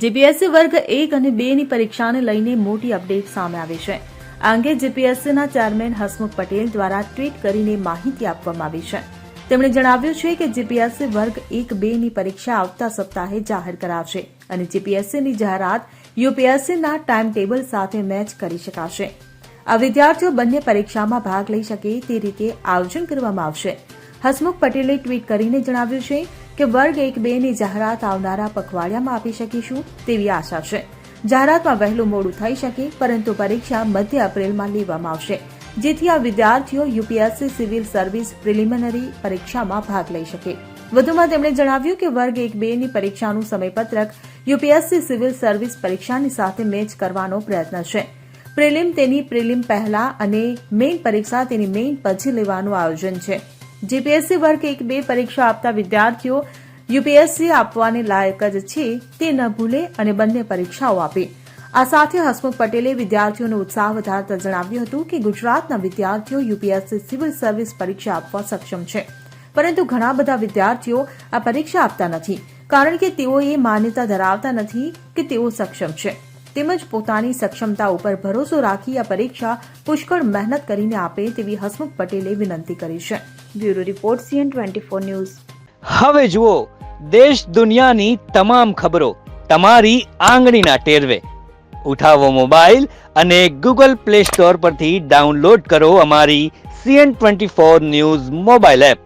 GPSC વર્ગ 1 અને 2 ની પરીક્ષાને લઈને મોટી અપડેટ સામે આવી છે. આ અંગે જીપીએસસીના ચેરમેન હસમુખ પટેલ દ્વારા ટ્વીટ કરીને માહિતી આપવામાં આવી છે. તેમણે જણાવ્યું છે કે જીપીએસસી વર્ગ 1-2 ની પરીક્ષા આવતા સપ્તાહે જાહેર કરાશે અને જીપીએસસીની જાહેરાત યુપીએસસીના ટાઈમ ટેબલ સાથે મેચ કરી શકાશે. આ વિદ્યાર્થીઓ બંને પરીક્ષામાં ભાગ લઈ શકે તે રીતે આયોજન કરવામાં આવશે. હસમુખ પટેલે ટ્વીટ કરીને જણાવ્યું છે કે વર્ગ 1-2 ની જાહેરાત આવનારા પખવાડિયામાં આપી શકીશું તેવી આશા છે. જાહેરાતમાં વહેલું મોડું થઈ શકે, પરંતુ પરીક્ષા મધ્ય એપ્રિલમાં લેવામાં આવશે, જેથી આ વિદ્યાર્થીઓ યુપીએસસી સિવિલ સર્વિસ પ્રિલિમિનરી પરીક્ષામાં ભાગ લઈ શકે. વધુમાં તેમણે જણાવ્યું કે વર્ગ 1-2 ની પરીક્ષાનું સમયપત્રક યુપીએસસી સિવિલ સર્વિસ પરીક્ષાની સાથે મેચ કરવાનો પ્રયત્ન છે. પ્રિલિમ તેની પ્રિલિમ પહેલા અને મેઇન પરીક્ષા તેની મેઇન પછી લેવાનું આયોજન છે. જીપીએસસી વર્ગ 1-2 પરીક્ષા આપતા વિદ્યાર્થીઓ યુપીએસસી આપવાને લાયક જ છે તે ન ભૂલે અને બંને પરીક્ષાઓ આપે. આ સાથે હસમુખ પટેલે વિદ્યાર્થીઓનો ઉત્સાહ વધારતા જણાવ્યું હતું કે ગુજરાતના વિદ્યાર્થીઓ યુપીએસસી સિવિલ સર્વિસ પરીક્ષા આપવા સક્ષમ છે, પરંતુ ઘણા બધા વિદ્યાર્થીઓ આ પરીક્ષા આપતા નથી, કારણ કે તેઓ એ માન્યતા ધરાવતા નથી કે તેઓ સક્ષમ છે, તેમજ પોતાની સક્ષમતા ઉપર ભરોસો રાખી આ પરીક્ષા પુષ્કળ મહેનત કરીને આપે તેવી હસમુખ પટેલે વિનંતી કરી છે. Bureau report CN24 news. હવે જુઓ દેશ દુનિયાની તમામ ખબરો તમારી આંગળીના ટેરવે. ઉઠાવો મોબાઈલ અને Google Play Store પરથી ડાઉનલોડ કરો અમારી CN24 ન્યૂઝ મોબાઈલ એપ.